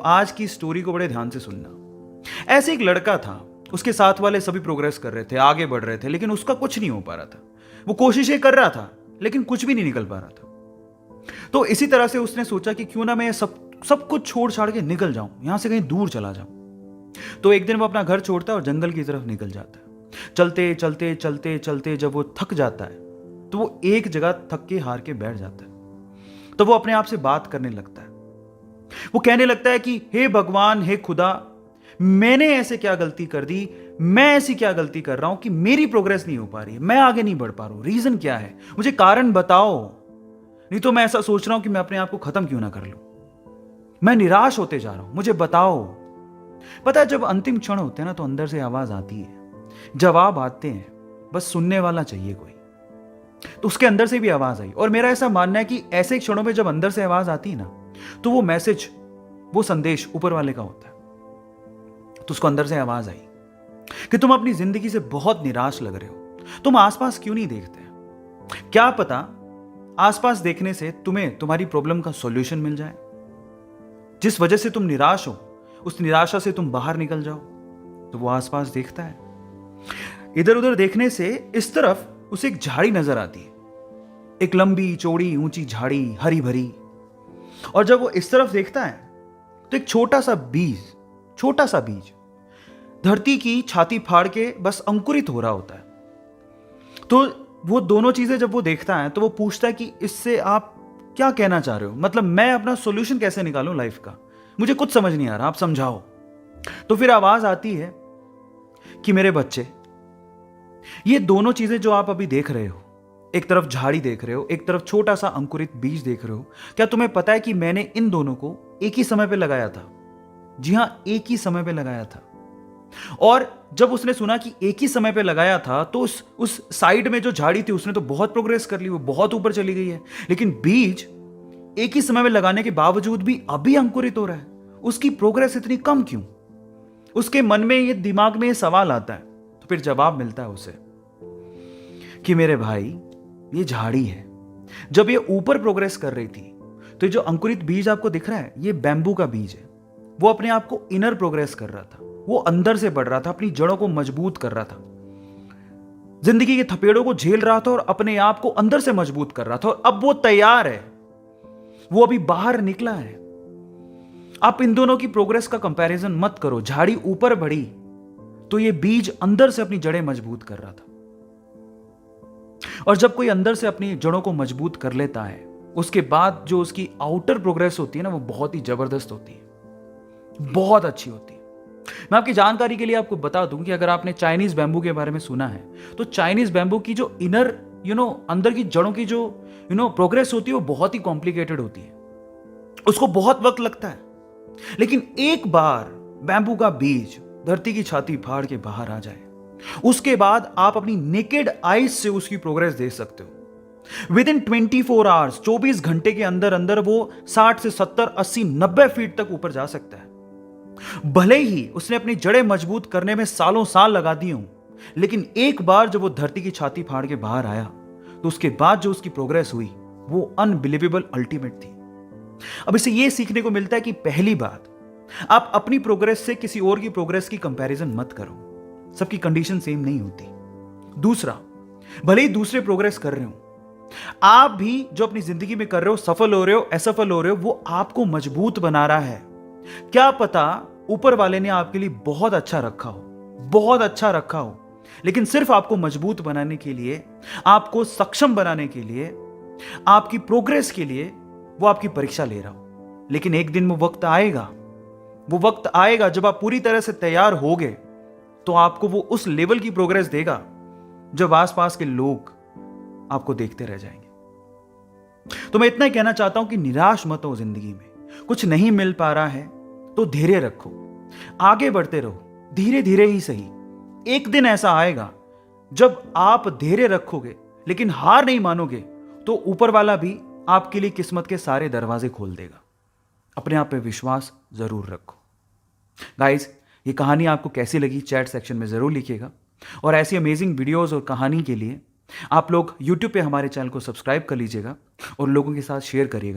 आज की स्टोरी को बड़े ध्यान से सुनना। ऐसे एक लड़का था, उसके साथ वाले सभी प्रोग्रेस कर रहे थे, आगे बढ़ रहे थे, लेकिन उसका कुछ नहीं हो पा रहा था। वो कोशिशें कर रहा था लेकिन कुछ भी नहीं निकल पा रहा था। तो इसी तरह से उसने सोचा कि क्यों ना मैं सब कुछ छोड़ छाड़ के निकल जाऊं, यहां से कहीं दूर चला जाऊं। तो एक दिन वो अपना घर छोड़ता है और जंगल की तरफ निकल जाता है। चलते चलते चलते चलते जब वो थक जाता है तो वो एक जगह थक के हार के बैठ जाता है। तो वो अपने आप से बात करने लगता है। वो कहने लगता है कि हे भगवान, हे खुदा, मैंने ऐसे क्या गलती कर दी, मैं ऐसी क्या गलती कर रहा हूं कि मेरी प्रोग्रेस नहीं हो पा रही है, मैं आगे नहीं बढ़ पा रहा हूं, रीजन क्या है, मुझे कारण बताओ। नहीं तो मैं ऐसा सोच रहा हूं कि मैं अपने आप को खत्म क्यों ना कर लूं, मैं निराश होते जा रहा हूं, मुझे बताओ। पता है, जब अंतिम क्षण होते हैं ना तो अंदर से आवाज आती है, जवाब आते हैं, बस सुनने वाला चाहिए कोई। तो उसके अंदर से भी आवाज आई। और मेरा ऐसा मानना है कि ऐसे क्षणों में जब अंदर से आवाज आती है ना, तो वो मैसेज, वो संदेश ऊपर वाले का होता है। तो उसको अंदर से आवाज आई कि तुम अपनी जिंदगी से बहुत निराश लग रहे हो, तुम आसपास क्यों नहीं देखते? क्या पता आसपास देखने से तुम्हें तुम्हारी प्रॉब्लम का सॉल्यूशन मिल जाए। जिस वजह से तुम निराश हो, उस निराशा से तुम बाहर निकल जाओ। तो वो आसपास देखता है। इधर उधर देखने से इस तरफ उसे एक झाड़ी नजर आती है, एक लंबी चौड़ी ऊंची झाड़ी, हरी भरी। और जब वो इस तरफ देखता है तो एक छोटा सा बीज धरती की छाती फाड़ के बस अंकुरित हो रहा होता है। तो वो दोनों चीजें जब वो देखता है तो वो पूछता है कि इससे आप क्या कहना चाह रहे हो, मतलब मैं अपना सॉल्यूशन कैसे निकालूं लाइफ का, मुझे कुछ समझ नहीं आ रहा, आप समझाओ। तो फिर आवाज आती है कि मेरे बच्चे, ये दोनों चीजें जो आप अभी देख रहे हो, एक तरफ झाड़ी देख रहे हो, एक तरफ छोटा सा अंकुरित बीज देख रहे हो, क्या तुम्हें पता है कि मैंने इन दोनों को एक ही समय पे लगाया था? जी हां, एक ही समय पे लगाया था। और जब उसने सुना कि एक ही समय पे लगाया था तो उस साइड में जो झाड़ी थी उसने तो बहुत प्रोग्रेस कर ली, वो बहुत ऊपर चली गई है। लेकिन बीज एक ही समय में लगाने के बावजूद भी अभी अंकुरित हो रहा है, उसकी प्रोग्रेस इतनी कम क्यों? उसके मन में, ये दिमाग में ये सवाल आता है। तो फिर जवाब मिलता है उसे कि मेरे भाई, ये झाड़ी है, जब ये ऊपर प्रोग्रेस कर रही थी तो ये जो अंकुरित बीज आपको दिख रहा है, ये बैम्बू का बीज है। वो अपने आप को इनर प्रोग्रेस कर रहा था, वो अंदर से बढ़ रहा था, अपनी जड़ों को मजबूत कर रहा था, जिंदगी के थपेड़ों को झेल रहा था और अपने आप को अंदर से मजबूत कर रहा था। और अब वो तैयार है, वो अभी बाहर निकला है। आप इन दोनों की प्रोग्रेस का कंपैरिजन मत करो। झाड़ी ऊपर बढ़ी तो ये बीज अंदर से अपनी जड़ें मजबूत कर रहा था। और जब कोई अंदर से अपनी जड़ों को मजबूत कर लेता है, उसके बाद जो उसकी आउटर प्रोग्रेस होती है ना, वो बहुत ही जबरदस्त होती है, बहुत अच्छी होती है। मैं आपकी जानकारी के लिए आपको बता दूं कि अगर आपने चाइनीज बैम्बू के बारे में सुना है तो चाइनीज बैम्बू की जो इनर अंदर की जड़ों की जो प्रोग्रेस होती है वो बहुत ही कॉम्प्लिकेटेड होती है, उसको बहुत वक्त लगता है। लेकिन एक बार बैम्बू का बीज धरती की छाती फाड़ के बाहर आ जाए, उसके बाद आप अपनी नेकेड आईज से उसकी प्रोग्रेस देख सकते हो। विद इन 24 आवर्स, 24 घंटे के अंदर अंदर वो 60 से 70, 80, 90 फीट तक ऊपर जा सकता है। भले ही उसने अपनी जड़ें मजबूत करने में सालों साल लगा दिए हों, लेकिन एक बार जब वो धरती की छाती फाड़ के बाहर आया तो उसके बाद जो उसकी प्रोग्रेस हुई वो अनबिलीवेबल, अल्टीमेट थी। अब इससे ये सीखने को मिलता है कि पहली बात, आप अपनी प्रोग्रेस से किसी और की प्रोग्रेस की कंपैरिजन मत करो, सबकी कंडीशन सेम नहीं होती। दूसरा, भले ही दूसरे प्रोग्रेस कर रहे हो, आप भी जो अपनी जिंदगी में कर रहे हो, सफल हो रहे हो, असफल हो रहे हो, वो आपको मजबूत बना रहा है। क्या पता ऊपर वाले ने आपके लिए बहुत अच्छा रखा हो, बहुत अच्छा रखा हो, लेकिन सिर्फ आपको मजबूत बनाने के लिए, आपको सक्षम बनाने के लिए, आपकी प्रोग्रेस के लिए वो आपकी परीक्षा ले रहा हो। लेकिन एक दिन वो वक्त आएगा जब आप पूरी तरह से तैयार होगे तो आपको वो उस लेवल की प्रोग्रेस देगा जब आसपास के लोग आपको देखते रह जाएंगे। तो मैं इतना ही कहना चाहता हूं कि निराश मत हो। जिंदगी में कुछ नहीं मिल पा रहा है तो धैर्य रखो, आगे बढ़ते रहो, धीरे धीरे ही सही। एक दिन ऐसा आएगा जब आप धैर्य रखोगे लेकिन हार नहीं मानोगे तो ऊपर वाला भी आपके लिए किस्मत के सारे दरवाजे खोल देगा। अपने आप पे विश्वास जरूर रखो। गाइस, ये कहानी आपको कैसी लगी चैट सेक्शन में जरूर लिखिएगा। और ऐसी अमेजिंग वीडियोस और कहानी के लिए आप लोग YouTube पे हमारे चैनल को सब्सक्राइब कर लीजिएगा और लोगों के साथ शेयर करिएगा।